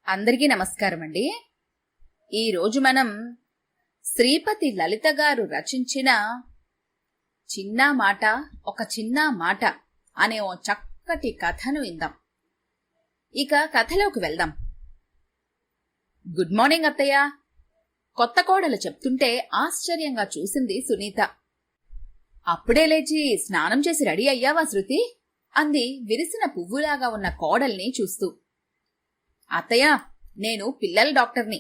అందరికీ నమస్కారం అండి. ఈరోజు మనం శ్రీపతి లలిత గారు రచించిన చిన్న మాట ఒక చిన్న మాట అనే ఓ చక్కటి కథను విందాం. ఇక కథలోకి వెళ్దాం. గుడ్ మార్నింగ్ అత్తయ్య, కొత్త కోడలు చెప్తుంటే ఆశ్చర్యంగా చూసింది సునీత. అప్పుడే లేచి స్నానం చేసి రెడీ అయ్యావా శృతి? అంది విరిసిన పువ్వులాగా ఉన్న కోడల్ని చూస్తూ. అత్తయ్య, నేను పిల్లల డాక్టర్ని.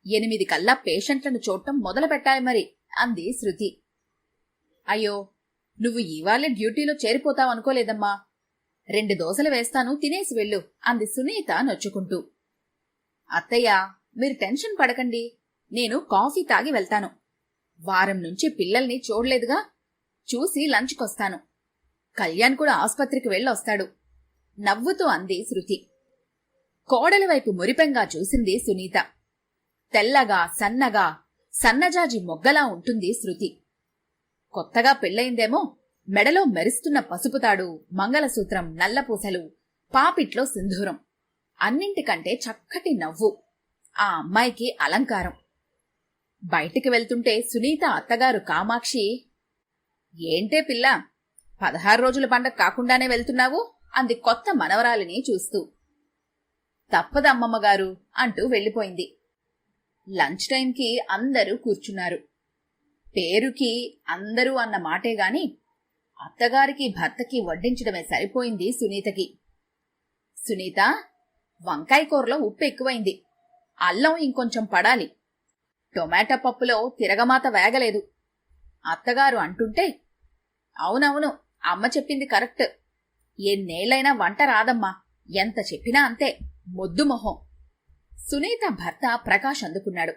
8 కల్లా పేషెంట్లను చూడటం మొదలు పెట్టాలి మరి అంది శృతి. అయ్యో, నువ్వు ఇవాళే డ్యూటీలో చేరిపోతావనుకోలేదమ్మా. 2 దోసలు వేస్తాను, తినేసి వెళ్ళు అంది సునీత నొచ్చుకుంటూ. అత్తయ్య, మీరు టెన్షన్ పడకండి, నేను కాఫీ తాగి వెళ్తాను. వారం నుంచి పిల్లల్ని చూడలేదుగా, చూసి లంచ్కొస్తాను. కళ్యాణ్ కూడా ఆస్పత్రికి వెళ్ళొస్తాడు నవ్వుతూ అంది శృతి. కోడలి వైపు మురిపెంగా చూసింది సునీత. తెల్లగా సన్నగా సన్నజాజి మొగ్గలా ఉంటుంది శృతి. కొత్తగా పెళ్ళయిందేమో. మెడలో మెరుస్తున్న పసుపుతాడు, మంగళసూత్రం, నల్లపూసలు, పాపిట్లో సింధూరం, అన్నింటికంటే చక్కటి నవ్వు ఆ అమ్మాయికి అలంకారం. బయటికి వెళ్తుంటే సునీత అత్తగారు కామాక్షి, ఏంటే పిల్ల, 16 రోజుల పండగ కాకుండానే వెళ్తున్నావు అంది కొత్త మనవరాలిని చూస్తూ. తప్పదమ్మమ్మగారు అంటూ వెళ్ళిపోయింది. లంచ్ టైంకి అందరూ కూర్చున్నారు. పేరుకి అందరూ అన్న మాటేగాని అత్తగారికి భర్తకి వడ్డించడమే సరిపోయింది సునీతకి. సునీత, వంకాయ కూరలో ఉప్పు ఎక్కువైంది, అల్లం ఇంకొంచెం పడాలి, టొమాటో పప్పులో తిరగమాత వేగలేదు అత్తగారు అంటుంటే, అవునవును, అమ్మ చెప్పింది కరెక్ట్. ఎన్నేళ్లైనా వంట రాదమ్మా, ఎంత చెప్పినా అంతే, మొద్దు మొహం. సునీత భర్త ప్రకాష్ అందుకున్నాడు.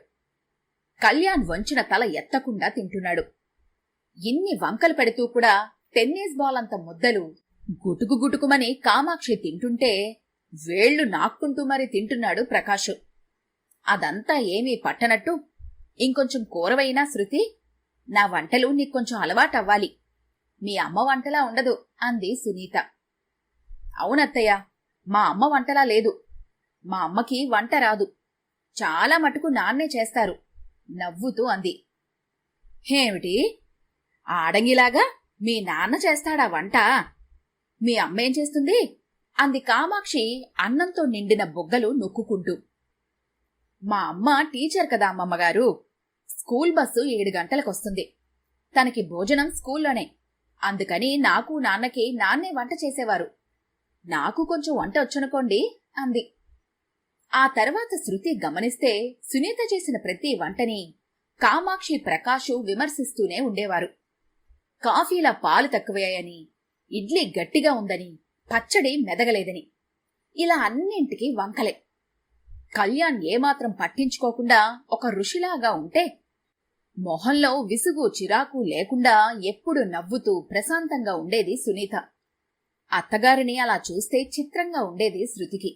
కళ్యాణ్ వంచిన తల ఎత్తకుండా తింటున్నాడు. ఇన్ని వంకలు పెడుతూ కూడా టెన్నిస్ బాల్ అంత ముద్దలు గుటుకు గుటుకుమని కామాక్షి తింటుంటే వేళ్లు నాక్కుంటూ మరి తింటున్నాడు ప్రకాష్. అదంతా ఏమీ పట్టనట్టు, ఇంకొంచెం కూరవైనా శృతి, నా వంటలు నీకొంచెం అలవాటవ్వాలి, మీ అమ్మ వంటలా ఉండదు అంది సునీత. అవునత్తయ్య, మా అమ్మ వంటలా లేదు. మా అమ్మకి వంట రాదు, చాలా మటుకు నాన్నే చేస్తారు నవ్వుతూ అంది. ఏమిటి, ఆడంగిలాగా మీ నాన్న చేస్తాడా వంట? మీ అమ్మేం చేస్తుంది అంది కామాక్షి అన్నంతో నిండిన బొగ్గలు నొక్కుంటూ. మా అమ్మ టీచర్ కదా అమ్మమ్మగారు. School bus 7 గంటలకొస్తుంది. తనకి భోజనం స్కూల్లోనే. అందుకని నాకు నాన్నకి నాన్నే వంట చేసేవారు. నాకు కొంచెం వంట వచ్చనుకోండి అంది. ఆ తర్వాత శృతి గమనిస్తే సునీత చేసిన ప్రతి వంటని కామాక్షి, ప్రకాషు విమర్శిస్తూనే ఉండేవారు. కాఫీలా పాలు తక్కువయ్యాయని, ఇడ్లీ గట్టిగా ఉందని, పచ్చడి మెదగలేదని, ఇలా అన్నింటికీ వంకలే. కళ్యాణ్ ఏమాత్రం పట్టించుకోకుండా ఒక ఋషిలాగా ఉంటే, మొహంలో విసుగు చిరాకు లేకుండా ఎప్పుడు నవ్వుతూ ప్రశాంతంగా ఉండేది సునీత. అత్తగారిని అలా చూస్తే చిత్రంగా ఉండేది శృతికి.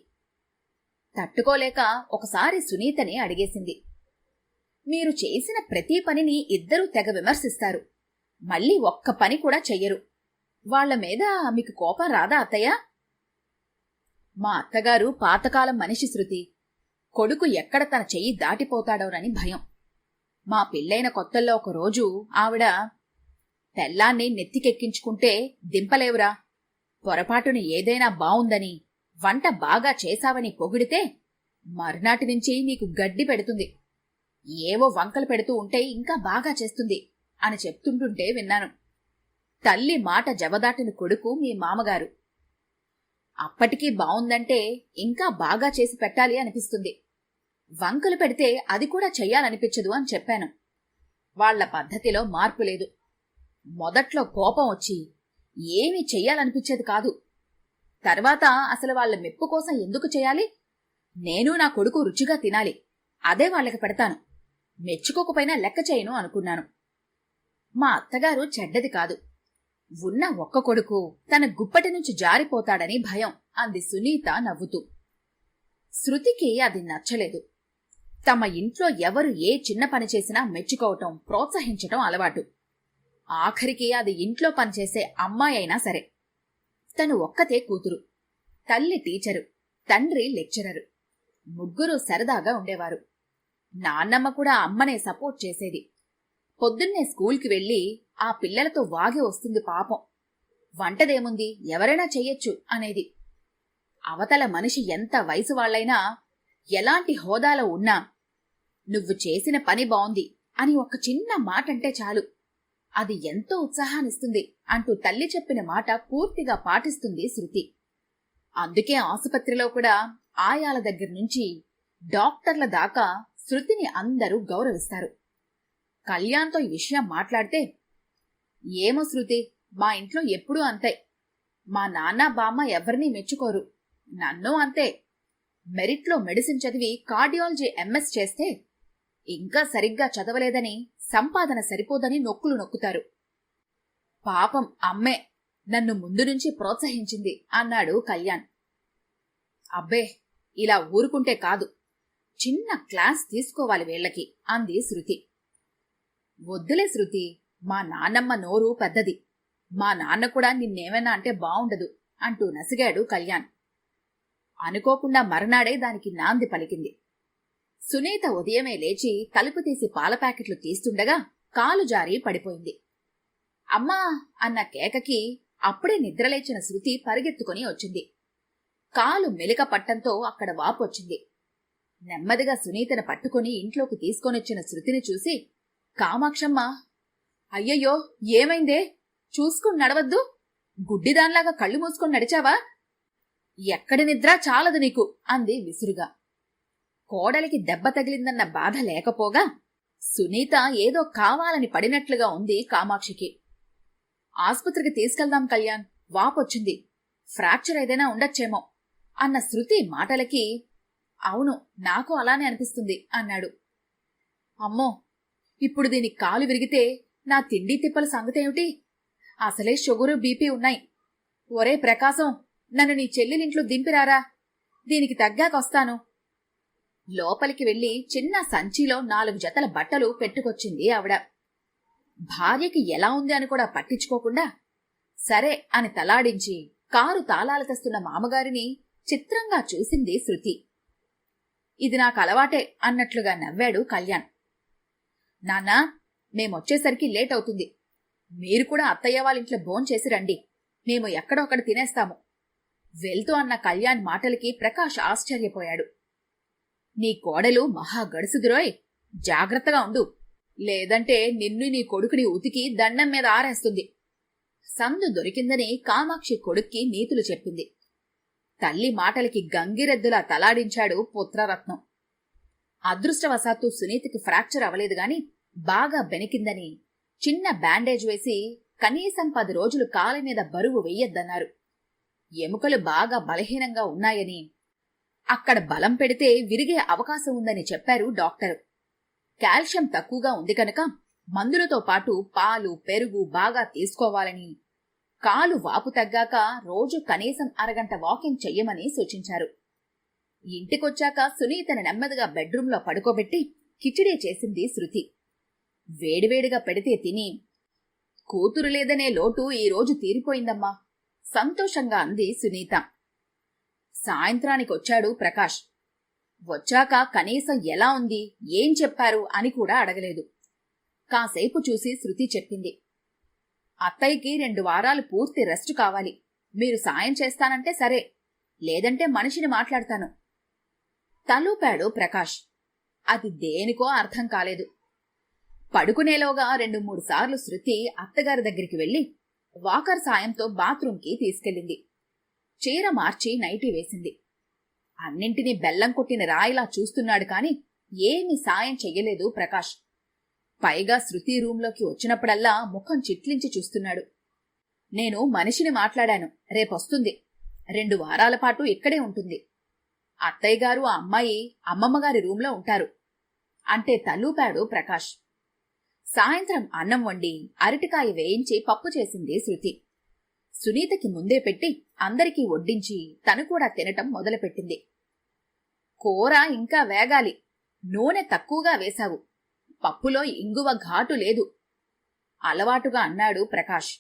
తట్టుకోలేక ఒకసారి సునీతని అడిగేసింది. మీరు చేసిన ప్రతి పనిని ఇద్దరూ తెగ విమర్శిస్తారు, మళ్ళీ ఒక్క పని కూడా చెయ్యరు. వాళ్ల మీద మీకు కోపం రాదా అత్తయ్య? మా అత్తగారు పాతకాలం మనిషి శృతి. కొడుకు ఎక్కడ తన చెయ్యి దాటిపోతాడోనని భయం. మా పెళ్ళైన కొత్తల్లో ఒకరోజు ఆవిడ, పెళ్ళాన్ని నెత్తికెక్కించుకుంటే దింపలేవురా, పొరపాటుని ఏదైనా బావుందని, వంట బాగా చేశావని పొగిడితే మర్నాటి నుంచి నీకు గడ్డి పెడుతుంది, ఏవో వంకలు పెడుతూ ఉంటే ఇంకా బాగా చేస్తుంది అని చెప్తుంటుంటే విన్నాను. తల్లి మాట జవదాటిన కొడుకు మీ మామగారు. అప్పటికీ బావుందంటే ఇంకా బాగా చేసి పెట్టాలి అనిపిస్తుంది. వంకలు పెడితే అది కూడా చెయ్యాలనిపించదు అని చెప్పాను. వాళ్ల పద్ధతిలో మార్పు లేదు. మొదట్లో కోపం వచ్చి ఏమీ చెయ్యాలనిపించేది కాదు. తర్వాత అసలు వాళ్ల మెప్పు కోసం ఎందుకు చేయాలి? నేను నా కొడుకు రుచిగా తినాలి, అదే వాళ్లకి పెడతాను, మెచ్చుకోకపోయినా లెక్క చేయను అనుకున్నాను. మా అత్తగారు చెడ్డది కాదు. ఉన్న ఒక్క కొడుకు తన గుప్పటి నుంచి జారిపోతాడని భయం అంది సునీత నవ్వుతూ. శృతికి అది నచ్చలేదు. తమ ఇంట్లో ఎవరు ఏ చిన్న పని చేసినా మెచ్చుకోవటం, ప్రోత్సహించటం అలవాటు. ఆఖరికి అది ఇంట్లో పనిచేసే అమ్మాయి అయినా సరే. తను ఒక్కతే కూతురు. తల్లి టీచరు, తండ్రి లెక్చరరు. ముగ్గురు సరదాగా ఉండేవారు. నాన్నమ్మ కూడా అమ్మనే సపోర్ట్ చేసేది. పొద్దున్నే స్కూల్కి వెళ్లి ఆ పిల్లలతో వాగి వస్తుంది పాపం. వంటదేముంది, ఎవరైనా చెయ్యొచ్చు అనేది. అవతల మనిషి ఎంత వయసు వాళ్లైనా, ఎలాంటి హోదాలో ఉన్నా, నువ్వు చేసిన పని బావుంది అని ఒక చిన్న మాటంటే చాలు, అది ఎంతో ఉత్సాహాన్నిస్తుంది అంటూ తల్లి చెప్పిన మాట పూర్తిగా పాటిస్తుంది శృతి. అందుకే ఆసుపత్రిలో కూడా ఆయాల దగ్గర్నుంచి డాక్టర్ల దాకా శృతిని అందరూ గౌరవిస్తారు. కళ్యాణ్తో ఈ విషయం మాట్లాడితే, ఏమో శృతి, మా ఇంట్లో ఎప్పుడూ అంతే. మా నాన్న బామ్మ ఎవరినీ మెచ్చుకోరు. నన్ను అంతే. మెరిట్లో మెడిసిన్ చదివి కార్డియాలజీ ఎంఎస్ చేస్తే ఇంకా సరిగ్గా చదవలేదని, సంపాదన సరిపోదని నొక్కులు నొక్కుతారు. పాపం అమ్మే నన్ను ముందు నుంచి ప్రోత్సహించింది అన్నాడు కళ్యాణ్. అబ్బే, ఇలా ఊరుకుంటే కాదు, చిన్న క్లాస్ తీసుకోవాలి వీళ్లకి అంది శృతి. వద్దులే శృతి, మా నాన్నమ్మ నోరు పెద్దది. మా నాన్న కూడా నిన్నేమైనా అంటే బావుండదు అంటూ నసిగాడు కళ్యాణ్. అనుకోకుండా మర్నాడే దానికి నాంది పలికింది. సునీత ఉదయమే లేచి తలుపు తీసి పాల ప్యాకెట్లు తీస్తుండగా కాలు జారి పడిపోయింది. అమ్మా అన్న కేకకి అప్పుడే నిద్రలేచిన శృతి పరిగెత్తుకుని వచ్చింది. కాలు మెలిక పట్టంతో అక్కడ వాపొచ్చింది. నెమ్మదిగా సునీతను పట్టుకుని ఇంట్లోకి తీసుకొనొచ్చిన శృతిని చూసి, కామాక్షమ్మ, అయ్యయ్యో ఏమైందే, చూసుకుని నడవద్దు, గుడ్డిదాన్లాగా కళ్ళు మూసుకొని నడిచావా? ఎక్కడి నిద్ర చాలదు నీకు అంది విసురుగా. కోడలికి దెబ్బ తగిలిందన్న బాధ లేకపోగా సునీత ఏదో కావాలని పడినట్లుగా ఉంది కామాక్షికి. ఆస్పత్రికి తీసుకెళ్దాం కళ్యాణ్, వాపొచ్చింది, ఫ్రాక్చర్ ఏదైనా ఉండొచ్చేమో అన్న శృతి మాటలకి, అవును నాకు అలానే అనిపిస్తుంది అన్నాడు. అమ్మో, ఇప్పుడు దీనికి కాలు విరిగితే నా తిండి తిప్పల సంగతేమిటి? అసలే షుగరు బీపీ ఉన్నాయి. ఒరే ప్రకాశం, నన్ను నీ చెల్లెలింట్లో దింపిరారా, దీనికి తగ్గాకొస్తాను. లోపలికి వెళ్లి చిన్న సంచిలో 4 జతల బట్టలు పెట్టుకొచ్చింది ఆవిడ. భార్యకి ఎలా ఉంది అని కూడా పట్టించుకోకుండా సరే అని తలాడించి కారు తాళాలు తెస్తున్న మామగారిని చిత్రంగా చూసింది శృతి. ఇది నాకు అలవాటే అన్నట్లుగా నవ్వాడు కళ్యాణ్. నాన్నా, మేమొచ్చేసరికి లేట్ అవుతుంది. మీరు కూడా అత్తయ్య వాళ్ళింట్లో భోంచేసి రండి, మేము ఎక్కడొక్కడ తినేస్తాము. వెళ్తూ అన్న కళ్యాణ్ మాటలకి ప్రకాష్ ఆశ్చర్యపోయాడు. నీ కోడలు మహా గడుసుదురోయ్, జాగ్రత్తగా ఉండు, లేదంటే నిన్ను నీ కొడుకుని ఉతికి దండం మీద ఆరేస్తుంది. సందు దొరికిందని కామాక్షి కొడుక్కి నీతులు చెప్పింది. తల్లి మాటలకి గంగిరెద్దులా తలాడించాడు పుత్రరత్నం. అదృష్టవశాత్తు సునీతకి ఫ్రాక్చర్ అవలేదుగాని బాగా బెనికిందని చిన్న బ్యాండేజ్ వేసి కనీసం 10 రోజులు కాలి మీద బరువు వెయ్యొద్దన్నారు. ఎముకలు బాగా బలహీనంగా ఉన్నాయని, అక్కడ బలం పెడితే విరిగే అవకాశం ఉందని చెప్పారు డాక్టరు. కాల్షియం తక్కువగా ఉంది కనుక మందులతో పాటు పాలు, పెరుగు బాగా తీసుకోవాలని, కాలు వాపు తగ్గాక రోజు కనీసం అరగంట వాకింగ్ చెయ్యమని సూచించారు. ఇంటికొచ్చాక సునీతను నెమ్మదిగా బెడ్రూంలో పడుకోబెట్టి కిచిడీ చేసింది శృతి. వేడివేడిగా పెడితే తిని, కూతురు లేదనే లోటు ఈరోజు తీరిపోయిందమ్మా, సంతోషంగా అంది సునీత. సాయంత్రానికొచ్చాడు ప్రకాష్. వచ్చాక కనీసం ఎలా ఉంది, ఏం చెప్పారు అని కూడా అడగలేదు. కాసేపు చూసి శృతి చెప్పింది, అత్తయ్యకి 2 వారాలు పూర్తి రెస్ట్ కావాలి. మీరు సాయం చేస్తానంటే సరే, లేదంటే మనిషిని మాట్లాడతాను. తలూపాడు ప్రకాష్. అది దేనికో అర్థం కాలేదు. పడుకునేలోగా 2-3 సార్లు శృతి అత్తగారి దగ్గరికి వెళ్లి వాకర్ సాయంతో బాత్రూంకి తీసుకెళ్ళింది. చీర మార్చి నైటీ వేసింది. అన్నింటినీ బెల్లం కొట్టిన రాయిలా చూస్తున్నాడు కాని ఏమీ సాయం చెయ్యలేదు ప్రకాష్. పైగా శృతి రూంలోకి వచ్చినప్పుడల్లా ముఖం చిట్లించి చూస్తున్నాడు. నేను మనిషిని మాట్లాడాను, రేపొస్తుంది. 2 వారాల పాటు ఇక్కడే ఉంటుంది. అత్తయ్యగారు ఆ అమ్మాయి అమ్మమ్మగారి రూంలో ఉంటారు అంటే తల్లూపాడు ప్రకాష్. సాయంత్రం అన్నం వండి అరటికాయ వేయించి పప్పు చేసింది శృతి. సునీతకి ముందే పెట్టి అందరికీ వడ్డించి తను కూడా తినటం మొదలుపెట్టింది. కూర ఇంకా వేగాలి, నూనె తక్కువగా వేశావు, పప్పులో ఇంగువ ఘాటు లేదు అలవాటుగా అన్నాడు ప్రకాష్.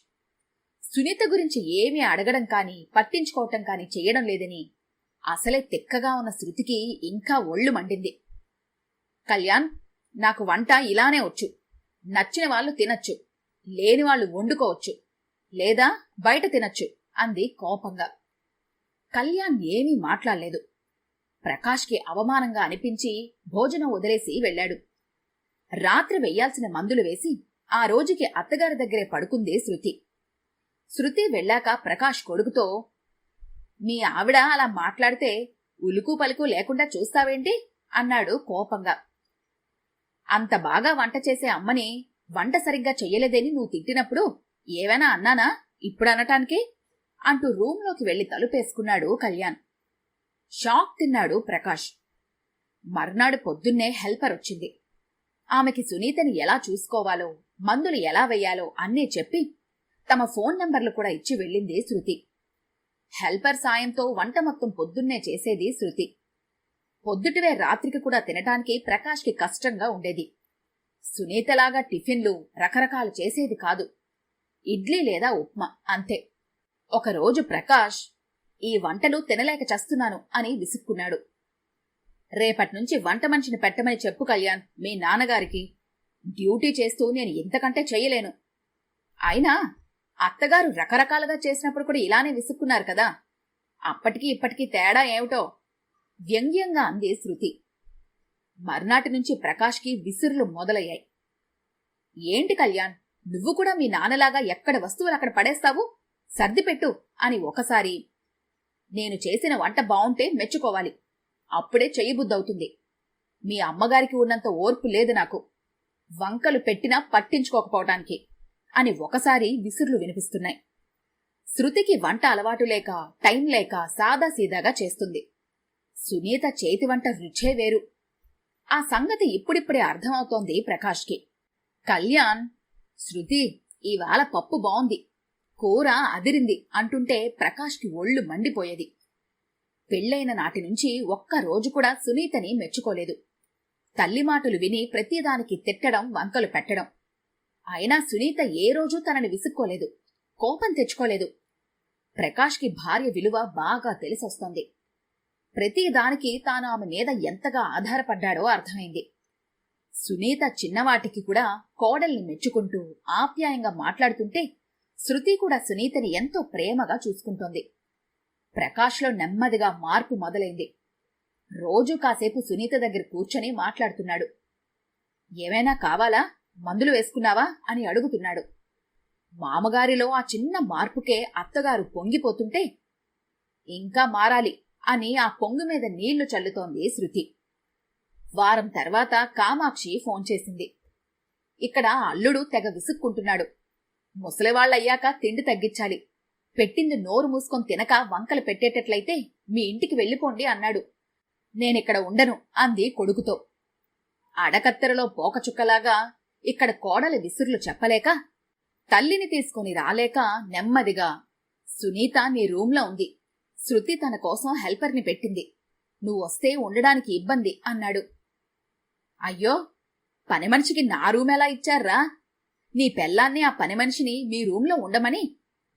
సునీత గురించి ఏమీ అడగడం కాని పట్టించుకోవటం కాని చెయ్యడం లేదని అసలే తిక్కగా ఉన్న శృతికి ఇంకా ఒళ్ళు మండింది. కళ్యాణ్, నాకు వంట ఇలానే వచ్చు. నచ్చిన వాళ్ళు తినచ్చు, లేని వాళ్ళు వండుకోవచ్చు, లేదా బయట తినచ్చు అంది కోపంగా. కళ్యాణ్ ఏమీ మాట్లాడలేదు. ప్రకాష్కి అవమానంగా అనిపించి భోజనం వదిలేసి వెళ్లాడు. రాత్రి వెయ్యాల్సిన మందులు వేసి ఆ రోజుకి అత్తగారి దగ్గరే పడుకుంది శృతి. శృతి వెళ్ళాక ప్రకాష్ కొడుకుతో, మీ ఆవిడ అలా మాట్లాడితే ఉలుకు పలుకు లేకుండా చూస్తావేంటి అన్నాడు కోపంగా. అంత బాగా వంట చేసే అమ్మని వంట సరిగ్గా చెయ్యలేదని నువ్వు తిట్టినప్పుడు ఏవైనా అన్నానా ఇప్పుడనటానికి అంటూ రూంలోకి వెళ్లి తలుపేసుకున్నాడు కళ్యాణ్. షాక్ తిన్నాడు ప్రకాష్. మర్నాడు పొద్దున్నే హెల్పర్ వచ్చింది. ఆమెకి సునీతని ఎలా చూసుకోవాలో, మందులు ఎలా వెయ్యాలో అన్నీ చెప్పి తమ ఫోన్ నంబర్లు కూడా ఇచ్చి వెళ్ళింది శృతి. హెల్పర్ సాయంతో వంట మొత్తం పొద్దున్నే చేసేది శృతి. పొద్దుటివే రాత్రికి కూడా తినటానికి ప్రకాష్కి కష్టంగా ఉండేది. సునీతలాగా టిఫిన్లు రకరకాలు చేసేది కాదు. ఇడ్లీ లేదా ఉప్మా అంతే. ఒకరోజు ప్రకాష్, ఈ వంటలు తినలేక చస్తున్నాను అని విసుక్కున్నాడు. రేపట్నుంచి వంట మనిషిని పెట్టమని చెప్పు కళ్యాణ్ మీ నాన్నగారికి. డ్యూటీ చేస్తూ నేను ఇంతకంటే చెయ్యలేను. అయినా అత్తగారు రకరకాలుగా చేసినప్పుడు కూడా ఇలానే విసుక్కున్నారు కదా, అప్పటికీ ఇప్పటికీ తేడా ఏమిటో వ్యంగ్యంగా అంది శృతి. మర్నాటి నుంచి ప్రకాష్కి విసురులు మొదలయ్యాయి. ఏంటి కళ్యాణ్, నువ్వు కూడా మీ నాన్నలాగా ఎక్కడ వస్తువులు అక్కడ పడేస్తావు, సర్దిపెట్టు అని ఒకసారి. నేను చేసిన వంట బావుంటే మెచ్చుకోవాలి, అప్పుడే చెయ్యబుద్దవుతుంది. మీ అమ్మగారికి ఉన్నంత ఓర్పు లేదు నాకు, వంకలు పెట్టినా పట్టించుకోకపోవటానికి అని ఒకసారి విసురులు వినిపిస్తున్నాయి. శృతికి వంట అలవాటు లేక, టైం లేక సాదాసీదాగా చేస్తుంది. సునీత చేతి వంట రుచే వేరు. ఆ సంగతి ఇప్పుడిప్పుడే అర్థమవుతోంది ప్రకాష్కి. కళ్యాణ్, శృతి ఇవాళ పప్పు బావుంది, కూర అదిరింది అంటుంటే ప్రకాష్కి ఒళ్ళు మండిపోయేది. పెళ్లైన నాటి నుంచి ఒక్కరోజు కూడా సునీతని మెచ్చుకోలేదు. తల్లి మాటలు విని ప్రతిదానికి తిట్టడం, వంకలు పెట్టడం. అయినా సునీత ఏ రోజూ తనని విసుక్కోలేదు, కోపం తెచ్చుకోలేదు. ప్రకాష్కి భార్య విలువ బాగా తెలిసొస్తోంది. ప్రతిదానికి తాను ఆమె మీద ఎంతగా ఆధారపడ్డాడో అర్థమైంది. సునీత చిన్నవాటికి కూడా కోడల్ని మెచ్చుకుంటూ ఆప్యాయంగా మాట్లాడుతుంటే శృతి కూడా సునీతని ఎంతో ప్రేమగా చూసుకుంటోంది. ప్రకాష్లో నెమ్మదిగా మార్పు మొదలైంది. రోజూ కాసేపు సునీత దగ్గర కూర్చొని మాట్లాడుతున్నాడు. ఏమైనా కావాలా, మందులు వేసుకున్నావా అని అడుగుతున్నాడు. మామగారిలో ఆ చిన్న మార్పుకే అత్తగారు పొంగిపోతుంటే ఇంకా మారాలి అని ఆ పొంగు మీద నీళ్లు చల్లుతోంది శృతి. వారం తర్వాత కామాక్షి ఫోన్ చేసింది. ఇక్కడ అల్లుడు తెగ విసుక్కుంటున్నాడు. ముసలివాళ్లయ్యాక తిండి తగ్గించాలి, పెట్టింది నోరు మూసుకొని తినక వంకలు పెట్టేటట్లయితే మీ ఇంటికి వెళ్ళిపోండి అన్నాడు. నేనిక్కడ ఉండను అంది కొడుకుతో. అడకత్తెరలో పోకచుక్కలాగా ఇక్కడ కోడలి విసురులు చెప్పలేక, తల్లిని తీసుకుని రాలేక నెమ్మదిగా, సునీత నీ రూంలో ఉంది, శృతి తన కోసం హెల్పర్ని పెట్టింది, నువ్వొస్తే ఉండడానికి ఇబ్బంది అన్నాడు. అయ్యో, పని మనిషికి నా రూమెలా ఇచ్చారా? నీ పెళ్ళాన్ని ఆ పని మనిషిని మీ రూంలో ఉండమని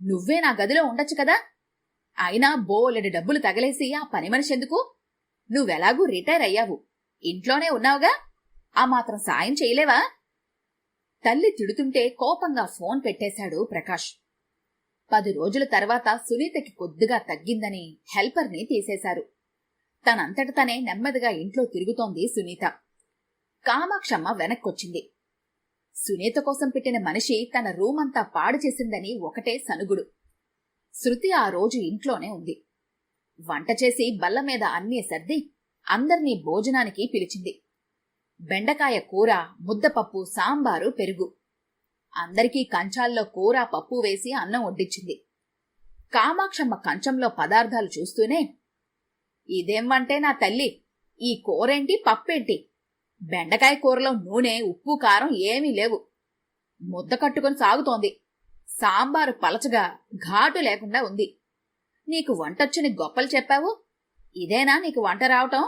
నువ్వే నా గదిలో ఉండొచ్చు కదా. అయినా బోలెడు డబ్బులు తగలేసి ఆ పని మనిషి ఎందుకు? నువ్వెలాగూ రిటైర్ అయ్యావు, ఇంట్లోనే ఉన్నావుగా, ఆ మాత్రం సాయం చేయలేవా? తల్లి తిడుతుంటే కోపంగా ఫోన్ పెట్టేశాడు ప్రకాష్. 10 రోజుల తర్వాత సునీతకి కొద్దిగా తగ్గిందని హెల్పర్ని తీసేశారు. తనంతట తనే నెమ్మదిగా ఇంట్లో తిరుగుతోంది సునీత. కామాక్షమ్మ వెనక్కొచ్చింది. సునీత కోసం పెట్టిన మనిషి తన రూమంతా పాడు చేసిందని ఒకటే సనుగుడు. శృతి ఆ రోజు ఇంట్లోనే ఉంది. వంట చేసి బల్ల మీద అన్నీ సర్ది అందర్నీ భోజనానికి పిలిచింది. బెండకాయ కూర, ముద్దపప్పు, సాంబారు, పెరుగు. అందరికీ కంచాల్లో కూర, పప్పు వేసి అన్నం వడ్డించింది. కామాక్షమ్మ కంచంలో పదార్థాలు చూస్తూనే, ఇదేం వంటే నా తల్లి, ఈ కూరేంటి, పప్పేంటి? బెండకాయ కూరలో నూనె, ఉప్పు, కారం ఏమీ లేవు, ముద్ద కట్టుకొని సాగుతోంది. సాంబారు పలచగా, ఘాటు లేకుండా ఉంది. నీకు వంటొచ్చని గొప్పలు చెప్పావు, ఇదేనా నీకు వంట రావటం?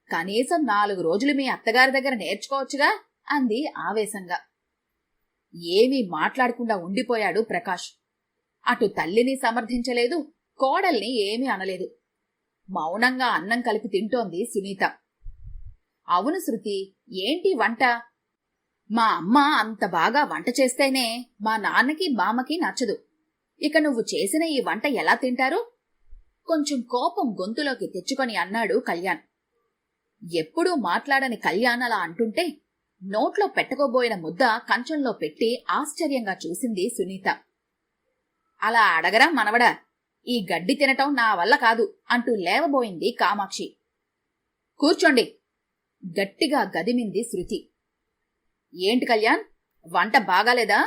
కనీసం 4 రోజులు మీ అత్తగారి దగ్గర నేర్చుకోవచ్చుగా అంది ఆవేశంగా. ఏమీ మాట్లాడకుండా ఉండిపోయాడు ప్రకాష్. అటు తల్లిని సమర్థించలేదు, కోడల్ని ఏమీ అనలేదు. మౌనంగా అన్నం కలిపి తింటోంది సునీత. అవును శృతి, ఏంటి వంట? మా అమ్మ అంత బాగా వంట చేస్తేనే మా నాన్నకి బామ్మకి నచ్చదు. ఇక నువ్వు చేసిన ఈ వంట ఎలా తింటారు? కొంచెం కోపం గొంతులోకి తెచ్చుకొని అన్నాడు కళ్యాణ్. ఎప్పుడూ మాట్లాడని కళ్యాణ్ అలా అంటుంటే నోట్లో పెట్టకోబోయిన ముద్ద కంచంలో పెట్టి ఆశ్చర్యంగా చూసింది సునీత. అలా అడగరా మనవడా, ఈ గడ్డి తినటం నా వల్ల కాదు అంటూ లేవబోయింది కామాక్షి. కూర్చోండి, గట్టిగా గదిమింది శృతి. ఏంటి కళ్యాణ్, వంట బాగాలేదా?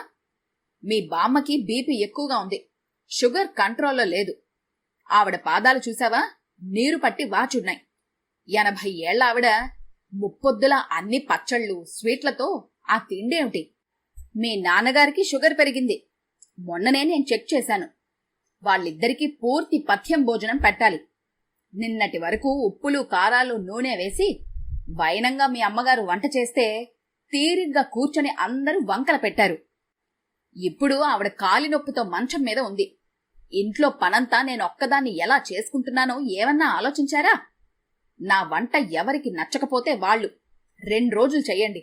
మీ బామ్మకి బీపీ ఎక్కువగా ఉంది, షుగర్ కంట్రోల్లో లేదు. ఆవిడ పాదాలు చూసావా, నీరు పట్టి వాచున్నాయి. 80 ఏళ్ల ఆవిడ ముప్పొద్దుల అన్ని పచ్చళ్ళు స్వీట్లతో ఆ తిండేమిటి? మీ నాన్నగారికి షుగర్ పెరిగింది, మొన్ననే నేను చెక్ చేశాను. వాళ్ళిద్దరికీ పూర్తి పథ్యం భోజనం పెట్టాలి. నిన్నటి వరకు ఉప్పులు కారాలు నూనె వేసి వైనంగా మీ అమ్మగారు వంట చేస్తే తీరిగ్గా కూర్చొని అందరూ వంకల పెట్టారు. ఇప్పుడు ఆవిడ కాలినొప్పితో మంచం మీద ఉంది. ఇంట్లో పనంతా నేనొక్కదాన్ని ఎలా చేసుకుంటున్నానో ఏమన్నా ఆలోచించారా? నా వంట ఎవరికి నచ్చకపోతే వాళ్ళు 2 రోజులు చెయ్యండి,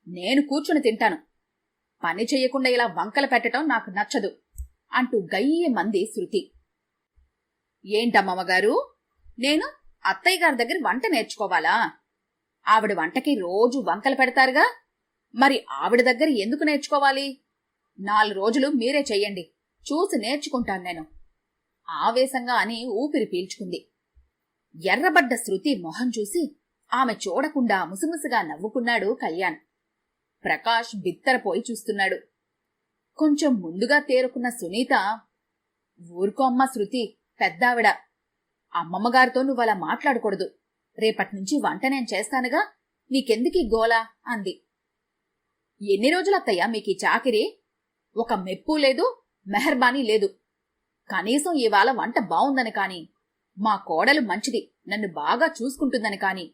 నేను కూర్చుని తింటాను. పని చెయ్యకుండా ఇలా వంకలు పెట్టడం నాకు నచ్చదు అంటూ గయ్యమంది శృతి. ఏంటమ్మమ్మగారు, నేను అత్తయ్య గారి దగ్గర వంట నేర్చుకోవాలా? ఆవిడ వంటకి రోజు వంకలు పెడతారుగా, మరి ఆవిడ దగ్గర ఎందుకు నేర్చుకోవాలి? 4 రోజులు మీరే చెయ్యండి, చూసి నేర్చుకుంటాను నేను ఆవేశంగా అని ఊపిరి పీల్చుకుంది. ఎర్రబడ్డ శృతి మొహం చూసి ఆమె చూడకుండా ముసిముసిగా నవ్వుకున్నాడు కళ్యాణ్. ప్రకాష్ బిత్తరపోయి చూస్తున్నాడు. కొంచెం ముందుగా తేరుకున్న సునీత, ఊరుకో అమ్మా శృతి, పెద్దావిడ, అమ్మమ్మగారితో నువ్వలా మాట్లాడకూడదు. రేపట్నుంచి వంట నేను చేస్తానుగా, నీకెందుకీ గోలా అంది. ఎన్ని రోజులత్తయ్యా మీకీ చాకిరి? ఒక మెప్పు లేదు, మెహర్బానీ లేదు. కనీసం ఇవాళ వంట బావుందని కాని, మా కోడలు మంచిది, నన్ను బాగా చూసుకుంటుందని కాని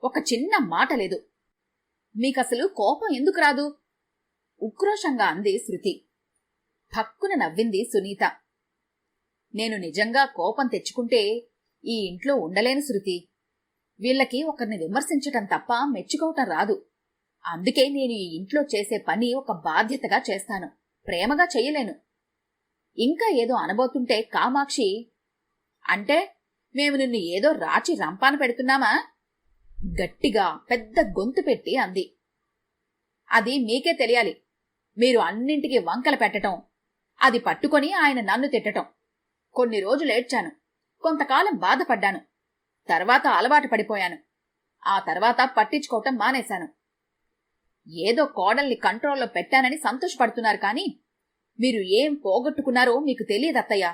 ఒక చిన్న మాట లేదు. మీకసలు కోపం ఎందుకు రాదు? ఉక్రోషంగా అంది శృతి. పక్కున నవ్వింది సునీత. నేను నిజంగా కోపం తెచ్చుకుంటే ఈ ఇంట్లో ఉండలేను శృతి. వీళ్ళకి ఒకరిని విమర్శించటం తప్ప మెచ్చుకోవటం రాదు. అందుకే నేను ఈ ఇంట్లో చేసే పని ఒక బాధ్యతగా చేస్తాను, ప్రేమగా చెయ్యలేను. ఇంకా ఏదో అనబోతుంటే కామాక్షి, అంటే మేము నిన్ను ఏదో రాచి రంపాన పెడుతున్నామా? గట్టిగా పెద్ద గొంతు పెట్టి అంది. అది మీకే తెలియాలి. మీరు అన్నింటికీ వంకలు పెట్టటం, అది పట్టుకొని ఆయన నన్ను తిట్టటం. కొన్ని రోజులు ఏడ్చాను, కొంతకాలం బాధపడ్డాను, తర్వాత అలవాటు పడిపోయాను. ఆ తర్వాత పట్టించుకోవటం మానేశాను. ఏదో కోడల్ని కంట్రోల్లో పెట్టానని సంతోషపడుతున్నారు కానీ మీరు ఏం పోగొట్టుకున్నారో మీకు తెలియదత్తయ్యా.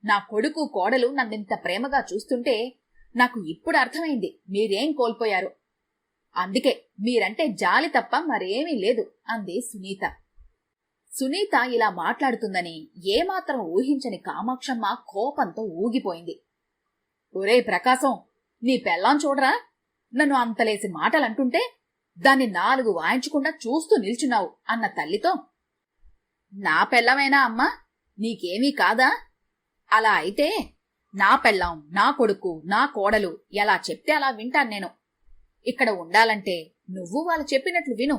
నా కొడుకు కోడలు నన్నింత ప్రేమగా చూస్తుంటే నాకు ఇప్పుడు అర్థమైంది మీరేం కోల్పోయారు. అందుకే మీరంటే జాలి తప్ప మరేమీ లేదు అంది సునీత. సునీత ఇలా మాట్లాడుతుందని ఏమాత్రం ఊహించని కామాక్షమ్మ కోపంతో ఊగిపోయింది. ఒరే ప్రకాశం, నీ పెళ్ళాం చూడరా, నన్ను అంతలేసి మాటలంటుంటే దాన్ని 4 వాయించకుండా చూస్తూ నిల్చున్నావు అన్న తల్లితో, నా పెళ్ళమేనా అమ్మా, నీకేమీ కాదా? అలా అయితే నా పెళ్ళాం, నా కొడుకు, నా కోడలు ఎలా చెప్తే అలా వింటాను నేను. ఇక్కడ ఉండాలంటే నువ్వు వాళ్ళు చెప్పినట్లు విను,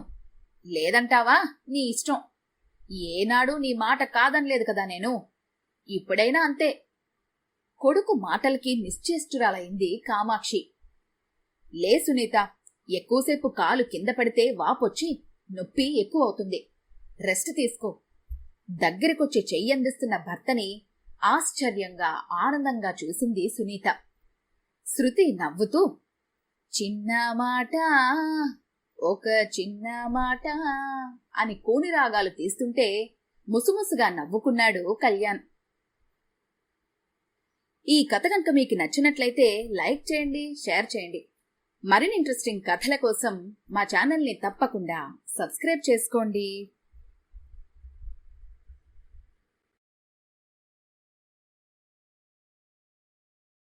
లేదంటావా నీ ఇష్టం. ఏనాడు నీ మాట కాదనలేదు కదా నేను, ఇప్పుడైనా అంతే. కొడుకు మాటలకి నిశ్చేష్టురాలైంది కామాక్షి. లే సునీత, ఎక్కువసేపు కాలు కింద పడితే వాపొచ్చి నొప్పి ఎక్కువవుతుంది, రెస్ట్ తీసుకో. దగ్గరకొచ్చి చెయ్యందిస్తున్న భర్తని ఆశ్చర్యంగా ఆనందంగా చూసింది సునీత. శృతి నవ్వుతూ, చిన్న మాట, ఒక చిన్న మాట అని కూని రాగాలు తీస్తుంటే ముసుముసుగా నవ్వుకున్నాడు కళ్యాణ్. ఈ కథ కనుక మీకు నచ్చినట్లయితే లైక్ చేయండి, షేర్ చేయండి. మరిన్ని ఇంట్రెస్టింగ్ కథల కోసం మా ఛానల్ని తప్పకుండా సబ్స్క్రైబ్ చేసుకోండి.